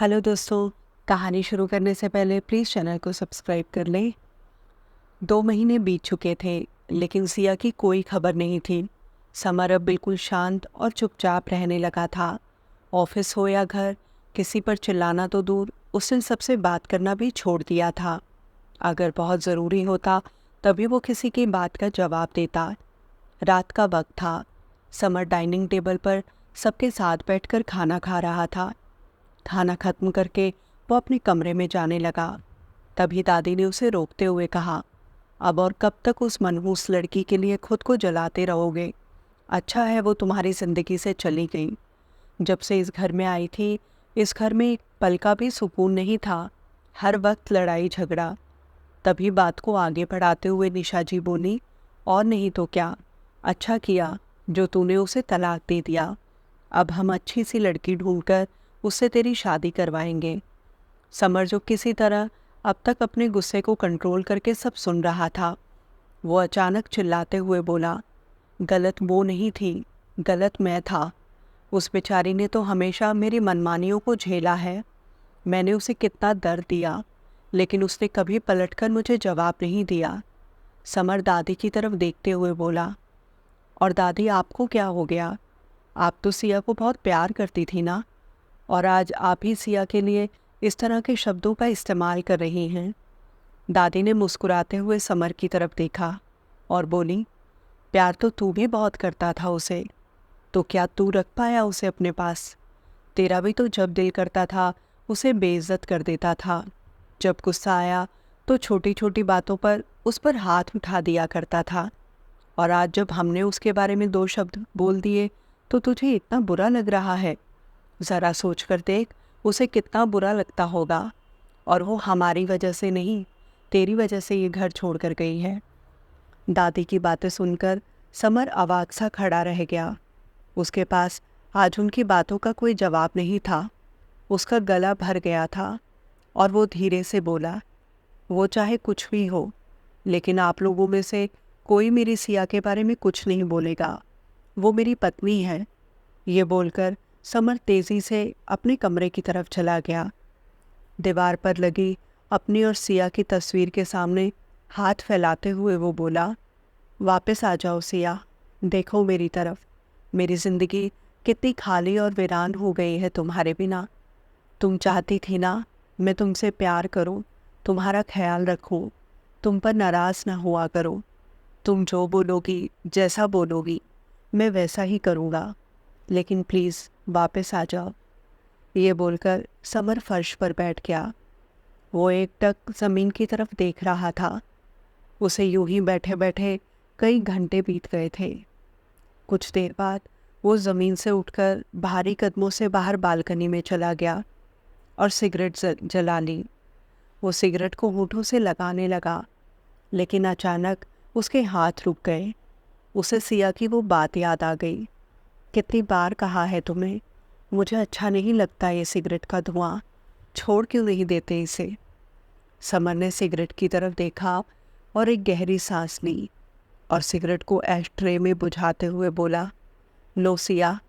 Hello दोस्तों। कहानी शुरू करने से पहले प्लीज़ चैनल को सब्सक्राइब कर लें। 2 महीने बीत चुके थे, लेकिन सिया की कोई खबर नहीं थी। समर अब बिल्कुल शांत और चुपचाप रहने लगा था। ऑफिस हो या घर, किसी पर चिल्लाना तो दूर, उसने सबसे बात करना भी छोड़ दिया था। अगर बहुत ज़रूरी होता तभी वो किसी की बात का जवाब देता। रात का वक्त था। समर डाइनिंग टेबल पर सबके साथ बैठकर खाना खा रहा था। खाना खत्म करके वो अपने कमरे में जाने लगा। तभी दादी ने उसे रोकते हुए कहा, अब और कब तक उस मनहूस लड़की के लिए खुद को जलाते रहोगे? अच्छा है वो तुम्हारी जिंदगी से चली गई। जब से इस घर में आई थी, इस घर में एक पल का भी सुकून नहीं था। हर वक्त लड़ाई झगड़ा। तभी बात को आगे बढ़ाते हुए निशा जी बोली, और नहीं तो क्या, अच्छा किया जो तूने उसे तलाक दे दिया। अब हम अच्छी सी लड़की ढूंढकर उससे तेरी शादी करवाएंगे। समर जो किसी तरह अब तक अपने गुस्से को कंट्रोल करके सब सुन रहा था, वो अचानक चिल्लाते हुए बोला, गलत वो नहीं थी, गलत मैं था। उस बेचारी ने तो हमेशा मेरी मनमानियों को झेला है। मैंने उसे कितना दर्द दिया, लेकिन उसने कभी पलटकर मुझे जवाब नहीं दिया। समर दादी की तरफ देखते हुए बोला, और दादी आपको क्या हो गया? आप तो सिया को बहुत प्यार करती थी ना, और आज आप ही सिया के लिए इस तरह के शब्दों का इस्तेमाल कर रही हैं। दादी ने मुस्कुराते हुए समर की तरफ देखा और बोली, प्यार तो तू भी बहुत करता था उसे, तो क्या तू रख पाया उसे अपने पास? तेरा भी तो जब दिल करता था उसे बेइज्जत कर देता था। जब गुस्सा आया तो छोटी छोटी बातों पर उस पर हाथ उठा दिया करता था। और आज जब हमने उसके बारे में 2 शब्द बोल दिए तो तुझे इतना बुरा लग रहा है। ज़रा सोच कर देख, उसे कितना बुरा लगता होगा। और वो हमारी वजह से नहीं, तेरी वजह से ये घर छोड़ कर गई है। दादी की बातें सुनकर समर अवाक सा खड़ा रह गया। उसके पास आज उनकी बातों का कोई जवाब नहीं था। उसका गला भर गया था और वो धीरे से बोला, वो चाहे कुछ भी हो, लेकिन आप लोगों में से कोई मेरी सिया के बारे में कुछ नहीं बोलेगा। वो मेरी पत्नी है। ये बोलकर समर तेजी से अपने कमरे की तरफ चला गया। दीवार पर लगी अपनी और सिया की तस्वीर के सामने हाथ फैलाते हुए वो बोला, वापस आ जाओ सिया, देखो मेरी तरफ। मेरी ज़िंदगी कितनी खाली और वीरान हो गई है तुम्हारे बिना। तुम चाहती थी ना मैं तुमसे प्यार करूं, तुम्हारा ख्याल रखूं, तुम पर नाराज़ ना हुआ करो। तुम जो बोलोगी, जैसा बोलोगी, मैं वैसा ही करूँगा। लेकिन प्लीज़ वापस आ जाओ। ये बोलकर समर फर्श पर बैठ गया। वो एकटक ज़मीन की तरफ देख रहा था। उसे यूं ही बैठे बैठे कई घंटे बीत गए थे। कुछ देर बाद वो ज़मीन से उठकर भारी कदमों से बाहर बालकनी में चला गया और सिगरेट जला ली। वो सिगरेट को होठों से लगाने लगा, लेकिन अचानक उसके हाथ रुक गए। उसे सिया की वो बात याद आ गई, कितनी बार कहा है तुम्हें, मुझे अच्छा नहीं लगता ये सिगरेट का धुआं, छोड़ क्यों नहीं देते इसे? समर ने सिगरेट की तरफ देखा और एक गहरी सांस ली और सिगरेट को एश ट्रे में बुझाते हुए बोला, लो सिया,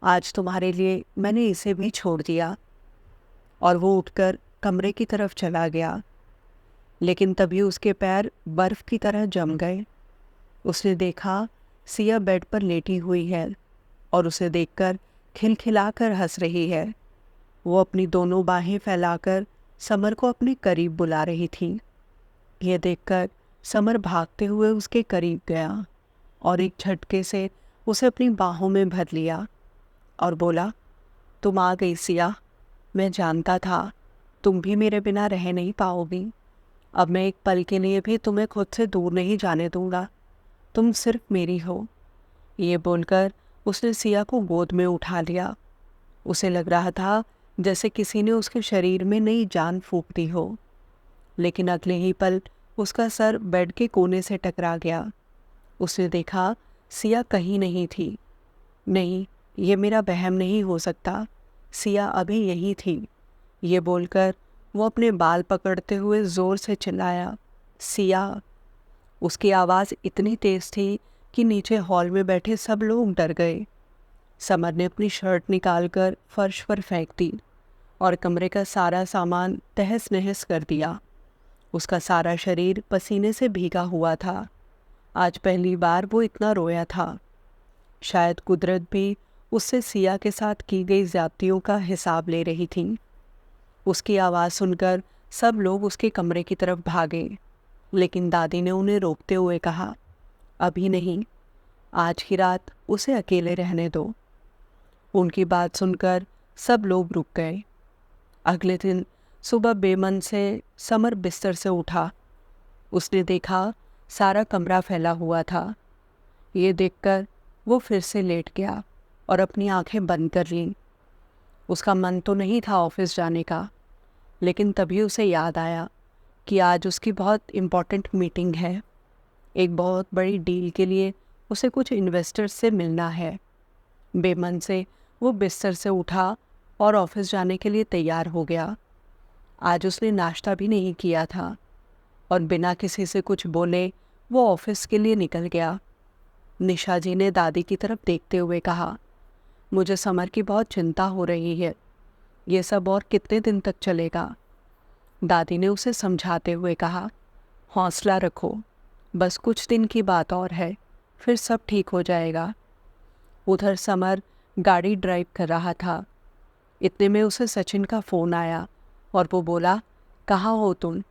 आज तुम्हारे लिए मैंने इसे भी छोड़ दिया। और वो उठकर कमरे की तरफ चला गया। लेकिन तभी उसके पैर बर्फ की तरह जम गए। उसने देखा सिया बेड पर लेटी हुई है और उसे देखकर खिलखिलाकर हंस रही है। वो अपनी दोनों बाहें फैलाकर समर को अपने करीब बुला रही थी। ये देखकर समर भागते हुए उसके करीब गया और एक झटके से उसे अपनी बाहों में भर लिया और बोला, तुम आ गई सिया। मैं जानता था तुम भी मेरे बिना रह नहीं पाओगी। अब मैं एक पल के लिए भी तुम्हें खुद से दूर नहीं जाने दूंगा। तुम सिर्फ मेरी हो। ये बोलकर उसने सिया को गोद में उठा लिया। उसे लग रहा था जैसे किसी ने उसके शरीर में नई जान फूंक दी हो। लेकिन अगले ही पल उसका सर बेड के कोने से टकरा गया। उसने देखा सिया कहीं नहीं थी। नहीं, ये मेरा वहम नहीं हो सकता, सिया अभी यही थी। ये बोलकर वो अपने बाल पकड़ते हुए ज़ोर से चिल्लाया, सिया। उसकी आवाज़ इतनी तेज़ थी कि नीचे हॉल में बैठे सब लोग डर गए। समर ने अपनी शर्ट निकालकर फर्श पर फेंक दी और कमरे का सारा सामान तहस नहस कर दिया। उसका सारा शरीर पसीने से भीगा हुआ था। आज पहली बार वो इतना रोया था। शायद कुदरत भी उससे सिया के साथ की गई ज्यादतियों का हिसाब ले रही थी। उसकी आवाज़ सुनकर सब लोग उसके कमरे की तरफ भागे, लेकिन दादी ने उन्हें रोकते हुए कहा, अभी नहीं, आज की रात उसे अकेले रहने दो। उनकी बात सुनकर सब लोग रुक गए। अगले दिन सुबह बेमन से समर बिस्तर से उठा। उसने देखा सारा कमरा फैला हुआ था। ये देखकर वो फिर से लेट गया और अपनी आंखें बंद कर लीं। उसका मन तो नहीं था ऑफिस जाने का, लेकिन तभी उसे याद आया कि आज उसकी बहुत इम्पोर्टेंट मीटिंग है। एक बहुत बड़ी डील के लिए उसे कुछ इन्वेस्टर्स से मिलना है। बेमन से वो बिस्तर से उठा और ऑफिस जाने के लिए तैयार हो गया। आज उसने नाश्ता भी नहीं किया था और बिना किसी से कुछ बोले वो ऑफिस के लिए निकल गया। निशा जी ने दादी की तरफ देखते हुए कहा, मुझे समर की बहुत चिंता हो रही है। ये सब और कितने दिन तक चलेगा? दादी ने उसे समझाते हुए कहा, हौसला रखो, बस कुछ दिन की बात और है, फिर सब ठीक हो जाएगा। उधर समर गाड़ी ड्राइव कर रहा था। इतने में उसे सचिन का फ़ोन आया और वो बोला, कहाँ हो तुम?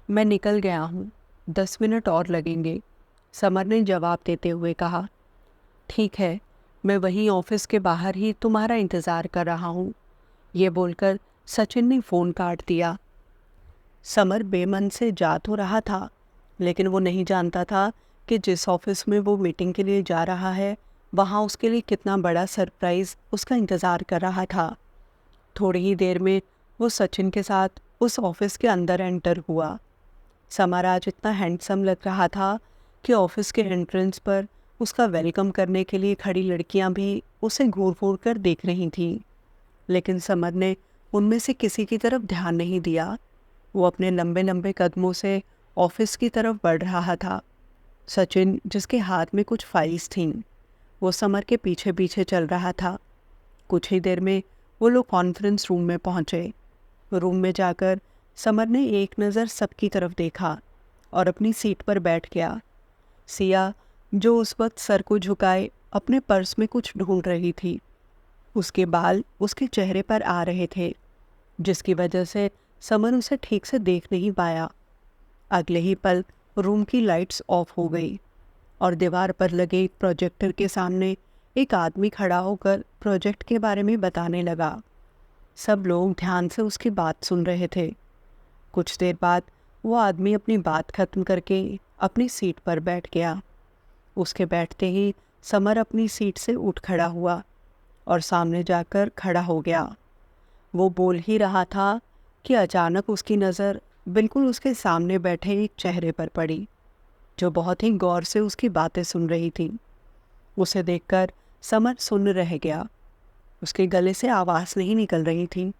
मैं निकल गया हूँ, 10 मिनट और लगेंगे। समर ने जवाब देते हुए कहा, ठीक है, मैं वहीं ऑफिस के बाहर ही तुम्हारा इंतज़ार कर रहा हूँ। ये बोलकर सचिन ने फ़ोन काट दिया। समर बेमन से जा तो रहा था, लेकिन वो नहीं जानता था कि जिस ऑफिस में वो मीटिंग के लिए जा रहा है, वहाँ उसके लिए कितना बड़ा सरप्राइज़ उसका इंतज़ार कर रहा था। थोड़ी ही देर में वो सचिन के साथ उस ऑफिस के अंदर एंटर हुआ। समर आज इतना हैंडसम लग रहा था कि ऑफिस के एंट्रेंस पर उसका वेलकम करने के लिए खड़ी लड़कियां भी उसे घूर घूर कर देख रही थीं। लेकिन समर ने उनमें से किसी की तरफ ध्यान नहीं दिया। वो अपने लंबे लंबे कदमों से ऑफिस की तरफ बढ़ रहा था। सचिन, जिसके हाथ में कुछ फाइल्स थीं, वो समर के पीछे पीछे चल रहा था। कुछ ही देर में वो लोग कॉन्फ्रेंस रूम में पहुंचे। रूम में जाकर समर ने एक नज़र सबकी तरफ देखा और अपनी सीट पर बैठ गया। सिया, जो उस वक्त सर को झुकाए अपने पर्स में कुछ ढूंढ रही थी, उसके बाल उसके चेहरे पर आ रहे थे, जिसकी वजह से समर उसे ठीक से देख नहीं पाया। अगले ही पल रूम की लाइट्स ऑफ हो गई और दीवार पर लगे एक प्रोजेक्टर के सामने एक आदमी खड़ा होकर प्रोजेक्ट के बारे में बताने लगा। सब लोग ध्यान से उसकी बात सुन रहे थे। कुछ देर बाद वो आदमी अपनी बात खत्म करके अपनी सीट पर बैठ गया। उसके बैठते ही समर अपनी सीट से उठ खड़ा हुआ और सामने जाकर खड़ा हो गया। वो बोल ही रहा था कि अचानक उसकी नज़र बिल्कुल उसके सामने बैठे एक चेहरे पर पड़ी, जो बहुत ही गौर से उसकी बातें सुन रही थी। उसे देखकर समर सुन्न रह गया। उसके गले से आवाज़ नहीं निकल रही थी।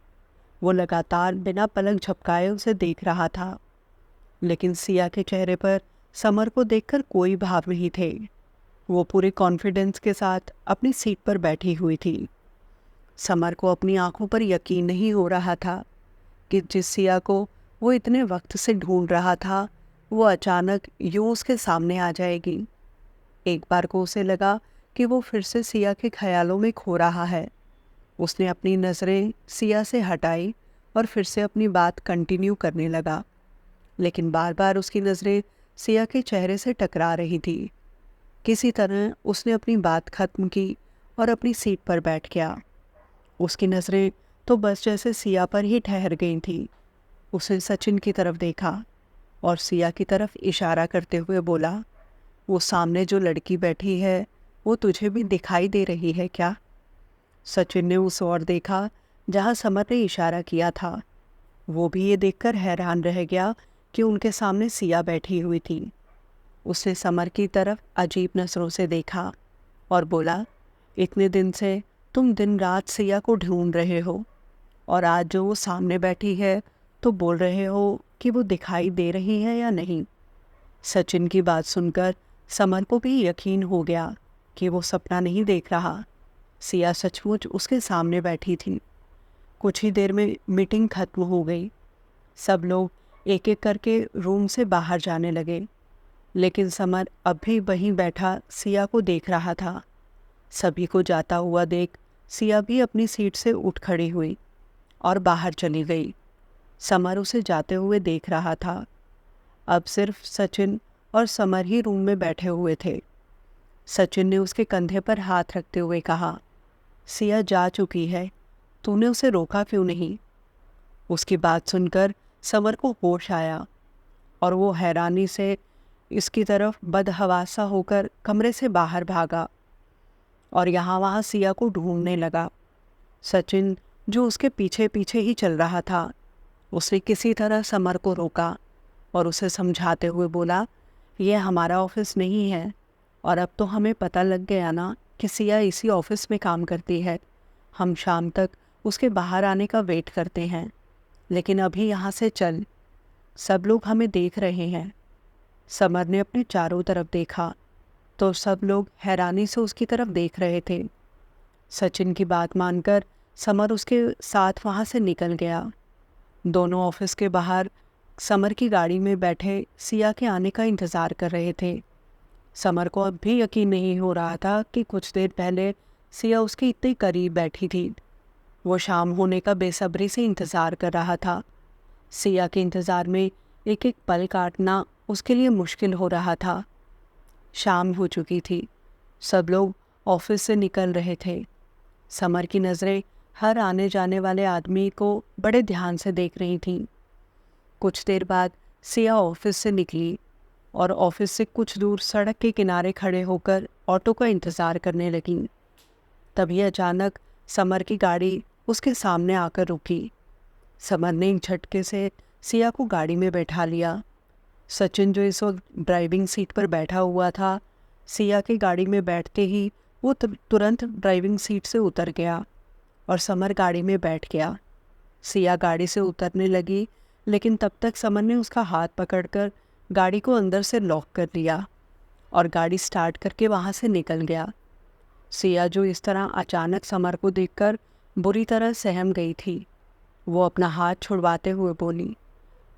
वो लगातार बिना पलक झपकाए उसे देख रहा था, लेकिन सिया के चेहरे पर समर को देखकर कोई भाव नहीं थे। वो पूरे कॉन्फिडेंस के साथ अपनी सीट पर बैठी हुई थी। समर को अपनी आंखों पर यकीन नहीं हो रहा था कि जिस सिया को वो इतने वक्त से ढूंढ रहा था, वो अचानक यूं उसके सामने आ जाएगी। एक बार को उसे लगा कि वो फिर से सिया के ख्यालों में खो रहा है। उसने अपनी नज़रें सिया से हटाई और फिर से अपनी बात कंटिन्यू करने लगा, लेकिन बार बार उसकी नज़रें सिया के चेहरे से टकरा रही थी। किसी तरह उसने अपनी बात खत्म की और अपनी सीट पर बैठ गया। उसकी नज़रें तो बस जैसे सिया पर ही ठहर गई थी। उसने सचिन की तरफ देखा और सिया की तरफ इशारा करते हुए बोला, वो सामने जो लड़की बैठी है, वो तुझे भी दिखाई दे रही है क्या? सचिन ने उस ओर देखा जहाँ समर ने इशारा किया था। वो भी ये देखकर हैरान रह गया कि उनके सामने सिया बैठी हुई थी। उसने समर की तरफ अजीब नज़रों से देखा और बोला, इतने दिन से तुम दिन रात सिया को ढूंढ रहे हो और आज जो वो सामने बैठी है तो बोल रहे हो कि वो दिखाई दे रही है या नहीं? सचिन की बात सुनकर समर को भी यकीन हो गया कि वो सपना नहीं देख रहा। सिया सचमुच उसके सामने बैठी थी। कुछ ही देर में मीटिंग खत्म हो गई। सब लोग एक एक करके रूम से बाहर जाने लगे, लेकिन समर अब भी वहीं बैठा सिया को देख रहा था। सभी को जाता हुआ देख सिया भी अपनी सीट से उठ खड़ी हुई और बाहर चली गई। समर उसे जाते हुए देख रहा था। अब सिर्फ सचिन और समर ही रूम में बैठे हुए थे। सचिन ने उसके कंधे पर हाथ रखते हुए कहा, सिया जा चुकी है, तूने उसे रोका क्यों नहीं? उसकी बात सुनकर समर को होश आया और वो हैरानी से इसकी तरफ बदहवासा होकर कमरे से बाहर भागा और यहाँ वहाँ सिया को ढूंढने लगा। सचिन, जो उसके पीछे पीछे ही चल रहा था, उसने किसी तरह समर को रोका और उसे समझाते हुए बोला, यह हमारा ऑफिस नहीं है और अब तो हमें पता लग गया ना कि सिया इसी ऑफिस में काम करती है। हम शाम तक उसके बाहर आने का वेट करते हैं, लेकिन अभी यहाँ से चल, सब लोग हमें देख रहे हैं। समर ने अपने चारों तरफ देखा तो सब लोग हैरानी से उसकी तरफ देख रहे थे। सचिन की बात मानकर समर उसके साथ वहाँ से निकल गया। दोनों ऑफिस के बाहर समर की गाड़ी में बैठे सिया के आने का इंतज़ार कर रहे थे। समर को अब भी यकीन नहीं हो रहा था कि कुछ देर पहले सिया उसके इतने करीब बैठी थी। वो शाम होने का बेसब्री से इंतज़ार कर रहा था। सिया के इंतज़ार में एक एक पल काटना उसके लिए मुश्किल हो रहा था। शाम हो चुकी थी। सब लोग ऑफिस से निकल रहे थे। समर की नज़रें हर आने जाने वाले आदमी को बड़े ध्यान से देख रही थीं। कुछ देर बाद सिया ऑफिस से निकली और ऑफिस से कुछ दूर सड़क के किनारे खड़े होकर ऑटो का इंतज़ार करने लगी। तभी अचानक समर की गाड़ी उसके सामने आकर रुकी। समर ने एक झटके से सिया को गाड़ी में बैठा लिया। सचिन, जो इस वक्त ड्राइविंग सीट पर बैठा हुआ था, सिया की गाड़ी में बैठते ही वो तुरंत ड्राइविंग सीट से उतर गया और समर गाड़ी में बैठ गया। सिया गाड़ी से उतरने लगी, लेकिन तब तक समर ने उसका हाथ पकड़कर गाड़ी को अंदर से लॉक कर लिया और गाड़ी स्टार्ट करके वहाँ से निकल गया। सिया, जो इस तरह अचानक समर को देखकर बुरी तरह सहम गई थी, वो अपना हाथ छुड़वाते हुए बोली,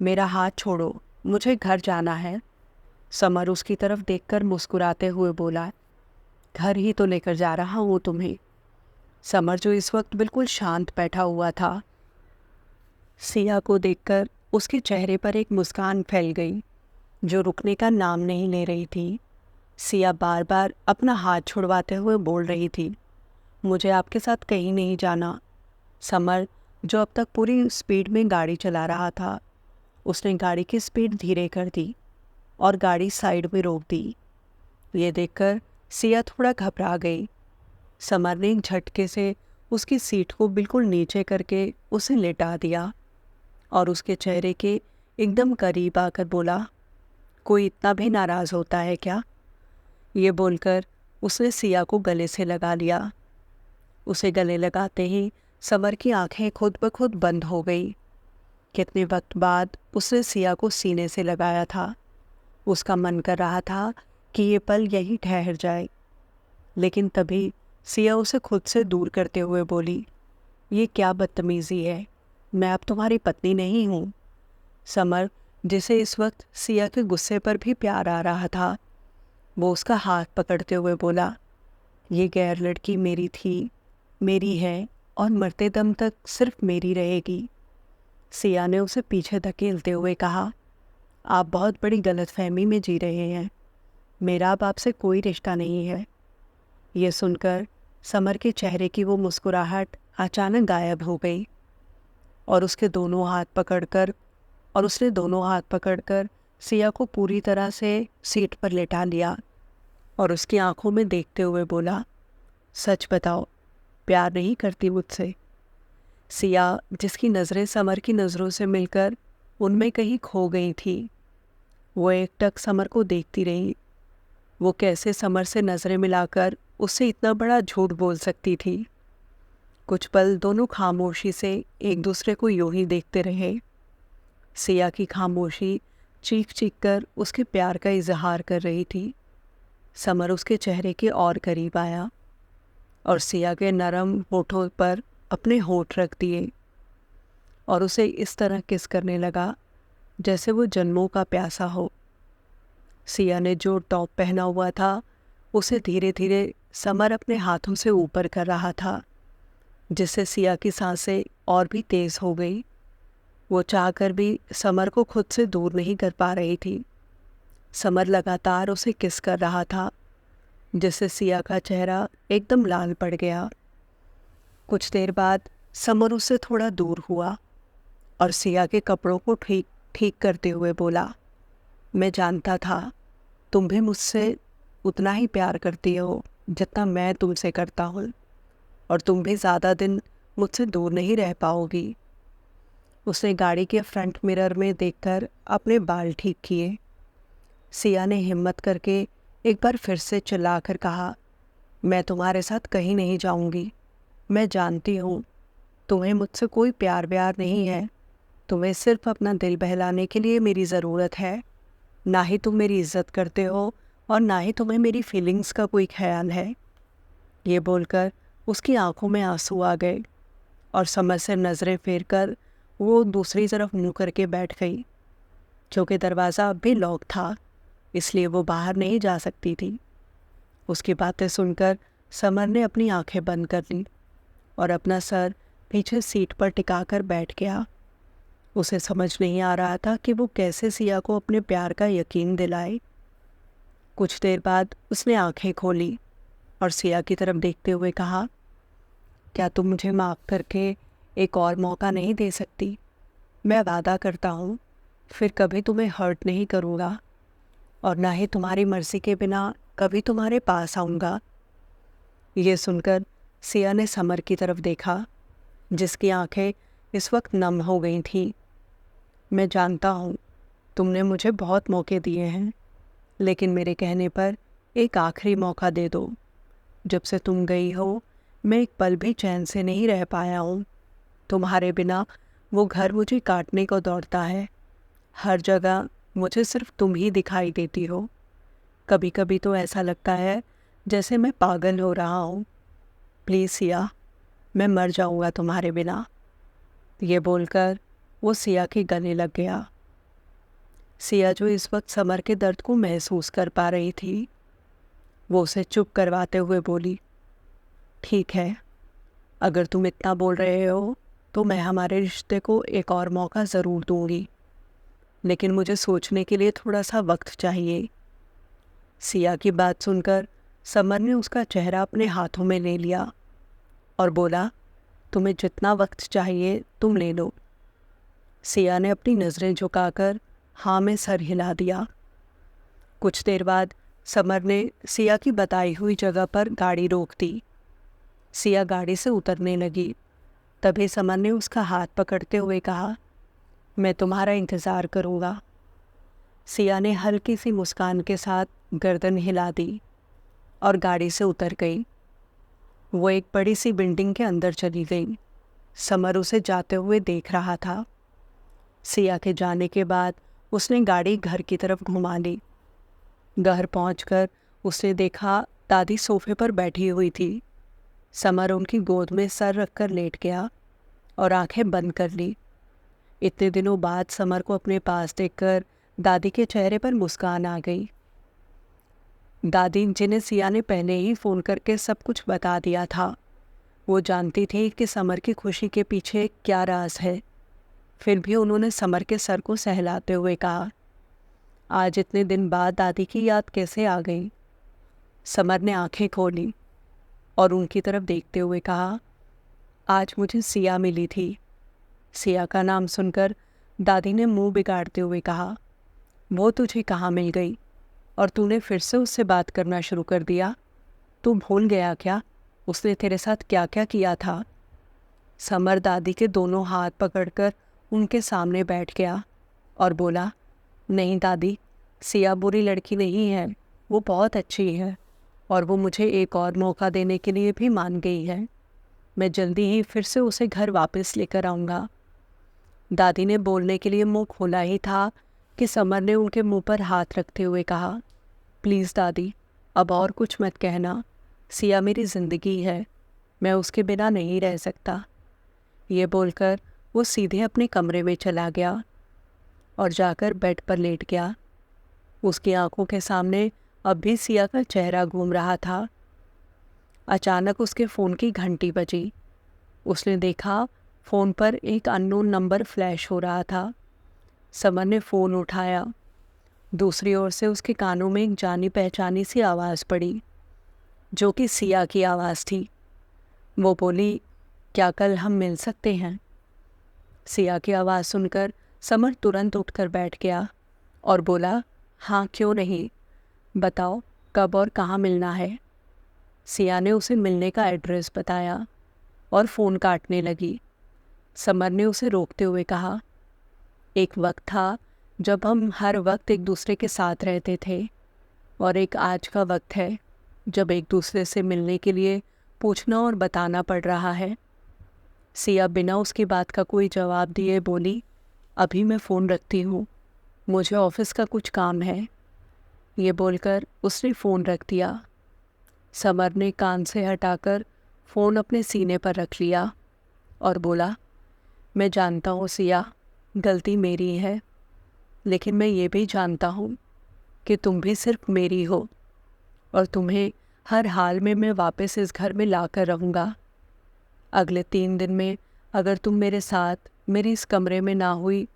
मेरा हाथ छोड़ो, मुझे घर जाना है। समर उसकी तरफ देखकर मुस्कुराते हुए बोला, घर ही तो लेकर जा रहा हूँ तुम्हें। समर, जो इस वक्त बिल्कुल शांत बैठा हुआ था, सिया को देखकर उसके चेहरे पर एक मुस्कान फैल गई जो रुकने का नाम नहीं ले रही थी। सिया बार बार अपना हाथ छुड़वाते हुए बोल रही थी, मुझे आपके साथ कहीं नहीं जाना। समर, जो अब तक पूरी स्पीड में गाड़ी चला रहा था, उसने गाड़ी की स्पीड धीरे कर दी और गाड़ी साइड में रोक दी। ये देखकर सिया थोड़ा घबरा गई। समर ने एक झटके से उसकी सीट को बिल्कुल नीचे करके उसे लेटा दिया और उसके चेहरे के एकदम करीब आकर बोला, कोई इतना भी नाराज़ होता है क्या? ये बोलकर उसने सिया को गले से लगा लिया। उसे गले लगाते ही समर की आंखें खुद ब खुद बंद हो गई। कितने वक्त बाद उसने सिया को सीने से लगाया था। उसका मन कर रहा था कि ये पल यही ठहर जाए, लेकिन तभी सिया उसे खुद से दूर करते हुए बोली, ये क्या बदतमीज़ी है, मैं अब तुम्हारी पत्नी नहीं हूँ। समर, जिसे इस वक्त सिया के गुस्से पर भी प्यार आ रहा था, वो उसका हाथ पकड़ते हुए बोला, ये गैर लड़की मेरी थी, मेरी है और मरते दम तक सिर्फ मेरी रहेगी। सिया ने उसे पीछे धकेलते हुए कहा, आप बहुत बड़ी गलतफहमी में जी रहे हैं, मेरा अब आपसे कोई रिश्ता नहीं है। ये सुनकर समर के चेहरे की वो मुस्कुराहट अचानक गायब हो गई और उसने दोनों हाथ पकड़कर सिया को पूरी तरह से सीट पर लेटा लिया और उसकी आंखों में देखते हुए बोला, सच बताओ, प्यार नहीं करती मुझसे? सिया, जिसकी नज़रें समर की नज़रों से मिलकर उनमें कहीं खो गई थी, वो एकटक समर को देखती रही। वो कैसे समर से नज़रें मिलाकर उससे इतना बड़ा झूठ बोल सकती थी? कुछ पल दोनों खामोशी से एक दूसरे को यूं ही देखते रहे। सिया की खामोशी चीख चीख कर उसके प्यार का इजहार कर रही थी। समर उसके चेहरे के और करीब आया और सिया के नरम होठों पर अपने होठ रख दिए और उसे इस तरह किस करने लगा जैसे वो जन्मों का प्यासा हो। सिया ने जो टॉप पहना हुआ था उसे धीरे धीरे समर अपने हाथों से ऊपर कर रहा था, जिससे सिया की सांसें और भी तेज हो गई। वो चाहकर भी समर को खुद से दूर नहीं कर पा रही थी। समर लगातार उसे किस कर रहा था, जिससे सिया का चेहरा एकदम लाल पड़ गया। कुछ देर बाद समर उससे थोड़ा दूर हुआ और सिया के कपड़ों को ठीक ठीक करते हुए बोला, मैं जानता था तुम भी मुझसे उतना ही प्यार करती हो जितना मैं तुमसे करता हूँ, और तुम भी ज़्यादा दिन मुझसे दूर नहीं रह पाओगी। उसने गाड़ी के फ्रंट मिरर में देखकर अपने बाल ठीक किए। सिया ने हिम्मत करके एक बार फिर से चिल्लाकर कहा, मैं तुम्हारे साथ कहीं नहीं जाऊंगी। मैं जानती हूँ तुम्हें मुझसे कोई प्यार व्यार नहीं है। तुम्हें सिर्फ अपना दिल बहलाने के लिए मेरी ज़रूरत है। ना ही तुम मेरी इज्जत करते हो और ना ही तुम्हें मेरी फीलिंग्स का कोई ख्याल है। ये बोलकर उसकी आंखों में आंसू आ गए और समर से नज़रें फेर कर वो दूसरी तरफ मुँह करके बैठ गई। क्योंकि दरवाज़ा अब भी लॉक था, इसलिए वो बाहर नहीं जा सकती थी। उसकी बातें सुनकर समर ने अपनी आंखें बंद कर ली और अपना सर पीछे सीट पर टिकाकर बैठ गया। उसे समझ नहीं आ रहा था कि वो कैसे सिया को अपने प्यार का यकीन दिलाए। कुछ देर बाद उसने आंखें खोली और सिया की तरफ देखते हुए कहा, क्या तुम मुझे माफ़ करके एक और मौका नहीं दे सकती? मैं वादा करता हूँ फिर कभी तुम्हें हर्ट नहीं करूँगा और ना ही तुम्हारी मर्ज़ी के बिना कभी तुम्हारे पास आऊँगा। ये सुनकर सिया ने समर की तरफ देखा, जिसकी आंखें इस वक्त नम हो गई थीं। मैं जानता हूँ तुमने मुझे बहुत मौके दिए हैं, लेकिन मेरे कहने पर एक आखिरी मौका दे दो। जब से तुम गई हो मैं एक पल भी चैन से नहीं रह पाया हूँ। तुम्हारे बिना वो घर मुझे काटने को दौड़ता है। हर जगह मुझे सिर्फ तुम ही दिखाई देती हो। कभी कभी तो ऐसा लगता है जैसे मैं पागल हो रहा हूँ। प्लीज़ सिया, मैं मर जाऊँगा तुम्हारे बिना। ये बोलकर वो सिया के गले लग गया। सिया, जो इस वक्त समर के दर्द को महसूस कर पा रही थी, वो उसे चुप करवाते हुए बोली, ठीक है, अगर तुम इतना बोल रहे हो तो मैं हमारे रिश्ते को एक और मौका ज़रूर दूंगी, लेकिन मुझे सोचने के लिए थोड़ा सा वक्त चाहिए। सिया की बात सुनकर समर ने उसका चेहरा अपने हाथों में ले लिया और बोला, तुम्हें जितना वक्त चाहिए तुम ले लो। सिया ने अपनी नज़रें झुकाकर हाँ में सर हिला दिया। कुछ देर बाद समर ने सिया की बताई हुई जगह पर गाड़ी रोक दी। सिया गाड़ी से उतरने लगी। तभी समर ने उसका हाथ पकड़ते हुए कहा, मैं तुम्हारा इंतज़ार करूँगा। सिया ने हल्की सी मुस्कान के साथ गर्दन हिला दी और गाड़ी से उतर गई। वो एक बड़ी सी बिल्डिंग के अंदर चली गई। समर उसे जाते हुए देख रहा था। सिया के जाने के बाद उसने गाड़ी घर की तरफ घुमा ली। घर पहुंचकर उसने देखा दादी सोफे पर बैठी हुई थी। समर उनकी गोद में सर रखकर लेट गया और आंखें बंद कर ली। इतने दिनों बाद समर को अपने पास देखकर दादी के चेहरे पर मुस्कान आ गई। दादी, जिन्हें सिया ने पहले ही फ़ोन करके सब कुछ बता दिया था, वो जानती थी कि समर की खुशी के पीछे क्या राज है। फिर भी उन्होंने समर के सर को सहलाते हुए कहा, आज इतने दिन बाद दादी की याद कैसे आ गई? समर ने आंखें खोली और उनकी तरफ देखते हुए कहा, आज मुझे सिया मिली थी। सिया का नाम सुनकर दादी ने मुंह बिगाड़ते हुए कहा, वो तुझे कहाँ मिल गई और तूने फिर से उससे बात करना शुरू कर दिया? तू भूल गया क्या उसने तेरे साथ क्या क्या किया था? समर दादी के दोनों हाथ पकड़कर उनके सामने बैठ गया और बोला, नहीं दादी, सिया बुरी लड़की नहीं है, वो बहुत अच्छी है और वो मुझे एक और मौका देने के लिए भी मान गई है। मैं जल्दी ही फिर से उसे घर वापस लेकर आऊँगा। दादी ने बोलने के लिए मुंह खोला ही था कि समर ने उनके मुंह पर हाथ रखते हुए कहा, प्लीज़ दादी, अब और कुछ मत कहना। सिया मेरी ज़िंदगी है, मैं उसके बिना नहीं रह सकता। ये बोलकर वो सीधे अपने कमरे में चला गया और जाकर बेड पर लेट गया। उसकी आंखों के सामने अब भी सिया का चेहरा घूम रहा था। अचानक उसके फ़ोन की घंटी बजी। उसने देखा फ़ोन पर एक अननोन नंबर फ्लैश हो रहा था। समर ने फ़ोन उठाया। दूसरी ओर से उसके कानों में एक जानी पहचानी सी आवाज़ पड़ी, जो कि सिया की आवाज़ थी। वो बोली, क्या कल हम मिल सकते हैं? सिया की आवाज़ सुनकर समर तुरंत उठकर बैठ गया और बोला, हाँ क्यों नहीं, बताओ कब और कहाँ मिलना है। सिया ने उसे मिलने का एड्रेस बताया और फ़ोन काटने लगी। समर ने उसे रोकते हुए कहा, एक वक्त था जब हम हर वक्त एक दूसरे के साथ रहते थे, और एक आज का वक्त है जब एक दूसरे से मिलने के लिए पूछना और बताना पड़ रहा है। सिया बिना उसकी बात का कोई जवाब दिए बोली, अभी मैं फ़ोन रखती हूँ, मुझे ऑफिस का कुछ काम है। ये बोलकर उसने फ़ोन रख दिया। समर ने कान से हटाकर फ़ोन अपने सीने पर रख लिया और बोला, मैं जानता हूँ सिया, गलती मेरी है, लेकिन मैं ये भी जानता हूँ कि तुम भी सिर्फ मेरी हो और तुम्हें हर हाल में मैं वापस इस घर में ला कर रहूँगा। अगले 3 दिन में अगर तुम मेरे साथ मेरे इस कमरे में ना हुई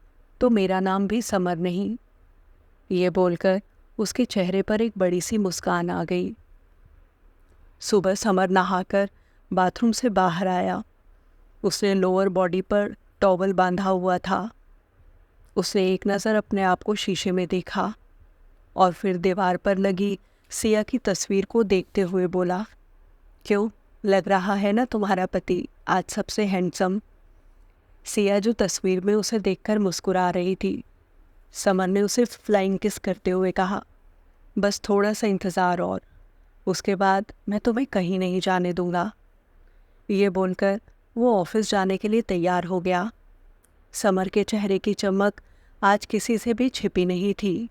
तो मेरा नाम भी समर नहीं। ये बोलकर उसके चेहरे पर एक बड़ी सी मुस्कान आ गई। सुबह समर नहाकर बाथरूम से बाहर आया। उसने लोअर बॉडी पर टॉवल बांधा हुआ था। उसने एक नज़र अपने आप को शीशे में देखा और फिर दीवार पर लगी सिया की तस्वीर को देखते हुए बोला, क्यों, लग रहा है ना तुम्हारा पति आज सबसे हैंडसम? सिया जो तस्वीर में उसे देखकर मुस्कुरा रही थी। समर ने उसे फ्लाइंग किस करते हुए कहा, बस थोड़ा सा इंतज़ार और उसके बाद मैं तुम्हें कहीं नहीं जाने दूंगा। ये बोलकर वो ऑफिस जाने के लिए तैयार हो गया। समर के चेहरे की चमक आज किसी से भी छिपी नहीं थी।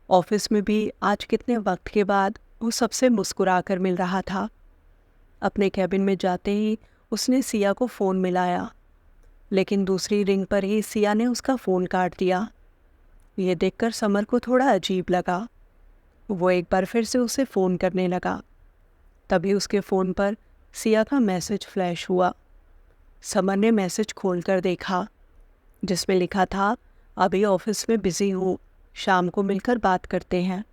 ऑफिस में भी आज कितने वक्त के बाद वो सबसे मुस्कुरा कर मिल रहा था। अपने कैबिन में जाते ही उसने सिया को फ़ोन मिलाया, लेकिन दूसरी रिंग पर ही सिया ने उसका फ़ोन काट दिया। ये देखकर समर को थोड़ा अजीब लगा। वो एक बार फिर से उसे फ़ोन करने लगा। तभी उसके फ़ोन पर सिया का मैसेज फ्लैश हुआ। समर ने मैसेज खोलकर देखा, जिसमें लिखा था, अभी ऑफिस में बिज़ी हूँ, शाम को मिलकर बात करते हैं।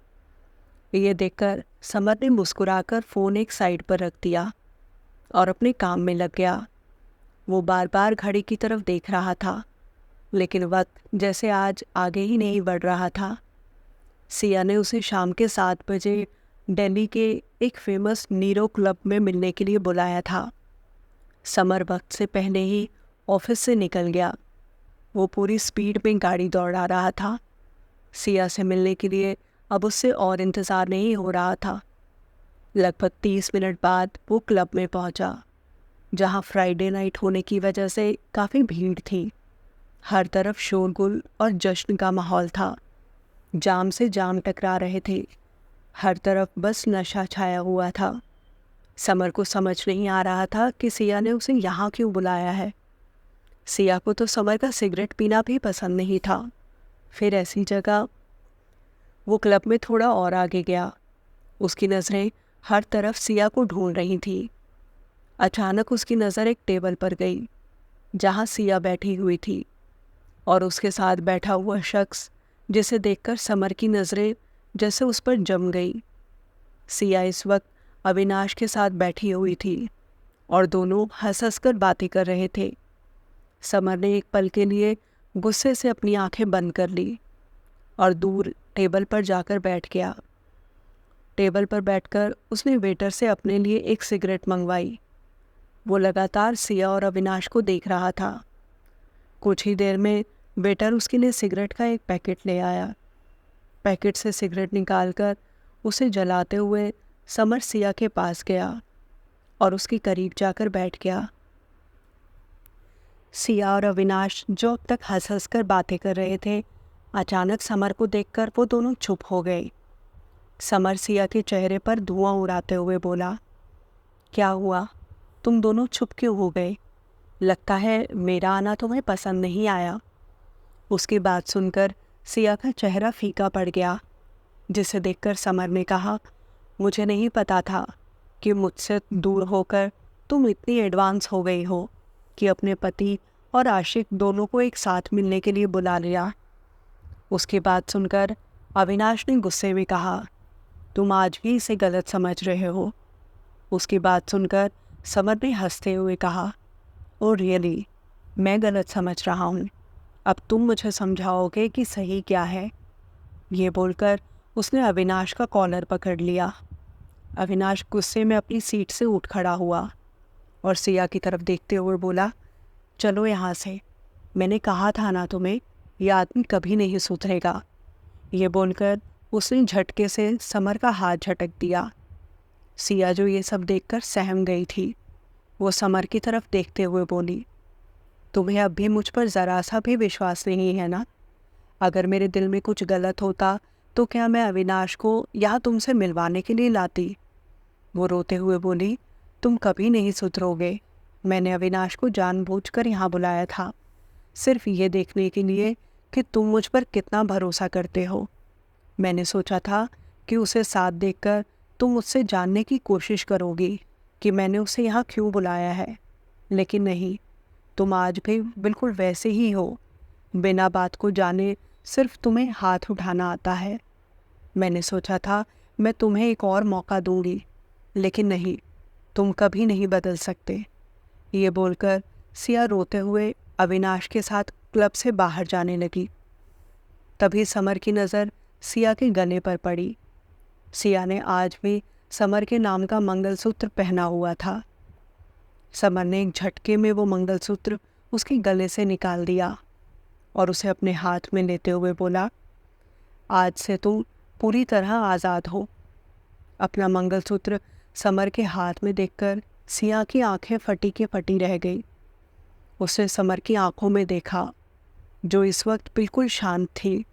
ये देखकर समर ने मुस्कुराकर फ़ोन एक साइड पर रख दिया और अपने काम में लग गया। वो बार बार घड़ी की तरफ देख रहा था, लेकिन वक्त जैसे आज आगे ही नहीं बढ़ रहा था। सिया ने उसे शाम के 7 बजे दिल्ली के एक फेमस नीरो क्लब में मिलने के लिए बुलाया था। समर वक्त से पहले ही ऑफिस से निकल गया। वो पूरी स्पीड में गाड़ी दौड़ा रहा था। सिया से मिलने के लिए अब उससे और इंतज़ार नहीं हो रहा था। लगभग 30 मिनट बाद वो क्लब में पहुंचा, जहां फ्राइडे नाइट होने की वजह से काफ़ी भीड़ थी। हर तरफ शोरगुल और जश्न का माहौल था। जाम से जाम टकरा रहे थे। हर तरफ बस नशा छाया हुआ था। समर को समझ नहीं आ रहा था कि सिया ने उसे यहाँ क्यों बुलाया है। सिया को तो समर का सिगरेट पीना भी पसंद नहीं था। फिर ऐसी जगह वो क्लब में थोड़ा और आगे गया। उसकी नज़रें हर तरफ सिया को ढूंढ रही थी। अचानक उसकी नज़र एक टेबल पर गई, जहाँ सिया बैठी हुई थी और उसके साथ बैठा हुआ शख्स, जिसे देखकर समर की नज़रें जैसे उस पर जम गई। सिया इस वक्त अविनाश के साथ बैठी हुई थी और दोनों हंस हंस कर बातें कर रहे थे। समर ने एक पल के लिए गुस्से से अपनी आंखें बंद कर ली और दूर टेबल पर जाकर बैठ गया। टेबल पर बैठकर उसने वेटर से अपने लिए एक सिगरेट मंगवाई। वो लगातार सिया और अविनाश को देख रहा था। कुछ ही देर में वेटर उसके लिए सिगरेट का एक पैकेट ले आया। पैकेट से सिगरेट निकालकर उसे जलाते हुए समर सिया के पास गया और उसके करीब जाकर बैठ गया। सिया और अविनाश जो अब तक हंस हंस कर बातें कर रहे थे, अचानक समर को देखकर वो दोनों चुप हो गए। समर सिया के चेहरे पर धुआं उड़ाते हुए बोला, क्या हुआ, तुम दोनों चुप क्यों हो गए? लगता है मेरा आना तुम्हें पसंद नहीं आया। उसकी बात सुनकर सिया का चेहरा फीका पड़ गया, जिसे देखकर समर ने कहा, मुझे नहीं पता था कि मुझसे दूर होकर तुम इतनी एडवांस हो गई हो कि अपने पति और आशिक दोनों को एक साथ मिलने के लिए बुला लिया। उसकी बात सुनकर अविनाश ने गुस्से में कहा, तुम आज भी इसे गलत समझ रहे हो। उसकी बात सुनकर समर ने हंसते हुए कहा, ओ रियली, मैं गलत समझ रहा हूँ। अब तुम मुझे समझाओगे कि सही क्या है। ये बोलकर उसने अविनाश का कॉलर पकड़ लिया। अविनाश गुस्से में अपनी सीट से उठ खड़ा हुआ और सिया की तरफ देखते हुए बोला, चलो यहाँ से, मैंने कहा था ना तुम्हें, यह आदमी कभी नहीं सुधरेगा। ये बोलकर उसने झटके से समर का हाथ झटक दिया। सिया जो ये सब देखकर सहम गई थी, वो समर की तरफ देखते हुए बोली, तुम्हें अब भी मुझ पर ज़रा सा भी विश्वास नहीं है ना? अगर मेरे दिल में कुछ गलत होता तो क्या मैं अविनाश को यहाँ तुमसे मिलवाने के लिए लाती? वो रोते हुए बोली, तुम कभी नहीं सुधरोगे। मैंने अविनाश को जानबूझकर यहाँ बुलाया था, सिर्फ ये देखने के लिए कि तुम मुझ पर कितना भरोसा करते हो। मैंने सोचा था कि उसे साथ देखकर तुम मुझसे जानने की कोशिश करोगी कि मैंने उसे यहाँ क्यों बुलाया है, लेकिन नहीं, तुम आज भी बिल्कुल वैसे ही हो। बिना बात को जाने सिर्फ तुम्हें हाथ उठाना आता है। मैंने सोचा था मैं तुम्हें एक और मौका दूंगी, लेकिन नहीं, तुम कभी नहीं बदल सकते। ये बोलकर सिया रोते हुए अविनाश के साथ क्लब से बाहर जाने लगी। तभी समर की नज़र सिया के गले पर पड़ी। सिया ने आज भी समर के नाम का मंगलसूत्र पहना हुआ था। समर ने एक झटके में वो मंगलसूत्र उसके गले से निकाल दिया और उसे अपने हाथ में लेते हुए बोला, आज से तुम पूरी तरह आज़ाद हो। अपना मंगलसूत्र समर के हाथ में देखकर सिया की आंखें फटी के फटी रह गई। उसने समर की आंखों में देखा, जो इस वक्त बिल्कुल शांत थी,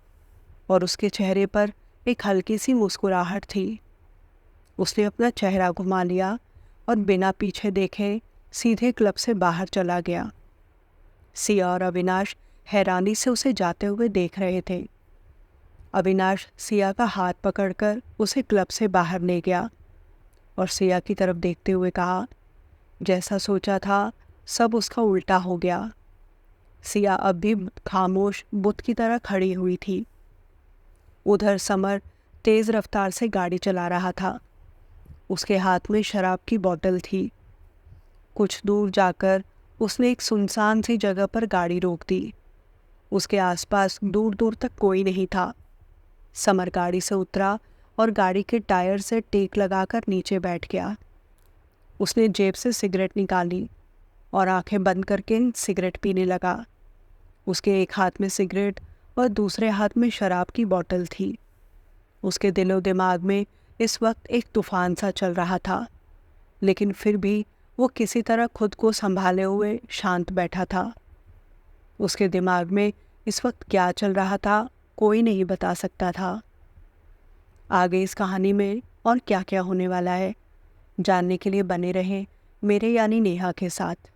और उसके चेहरे पर एक हल्की सी मुस्कुराहट थी। उसने अपना चेहरा घुमा लिया और बिना पीछे देखे सीधे क्लब से बाहर चला गया। सिया और अविनाश हैरानी से उसे जाते हुए देख रहे थे। अविनाश सिया का हाथ पकड़कर उसे क्लब से बाहर ले गया और सिया की तरफ देखते हुए कहा, जैसा सोचा था सब उसका उल्टा हो गया। सिया अब भी खामोश बुत की तरह खड़ी हुई थी। उधर समर तेज़ रफ्तार से गाड़ी चला रहा था। उसके हाथ में शराब की बोतल थी। कुछ दूर जाकर उसने एक सुनसान सी जगह पर गाड़ी रोक दी। उसके आसपास दूर दूर तक कोई नहीं था। समर गाड़ी से उतरा और गाड़ी के टायर से टेक लगाकर नीचे बैठ गया। उसने जेब से सिगरेट निकाली और आंखें बंद करके सिगरेट पीने लगा। उसके एक हाथ में सिगरेट और दूसरे हाथ में शराब की बोतल थी। उसके दिलो दिमाग में इस वक्त एक तूफान सा चल रहा था, लेकिन फिर भी वो किसी तरह खुद को संभाले हुए शांत बैठा था। उसके दिमाग में इस वक्त क्या चल रहा था कोई नहीं बता सकता था। आगे इस कहानी में और क्या क्या होने वाला है जानने के लिए बने रहें मेरे यानी नेहा के साथ।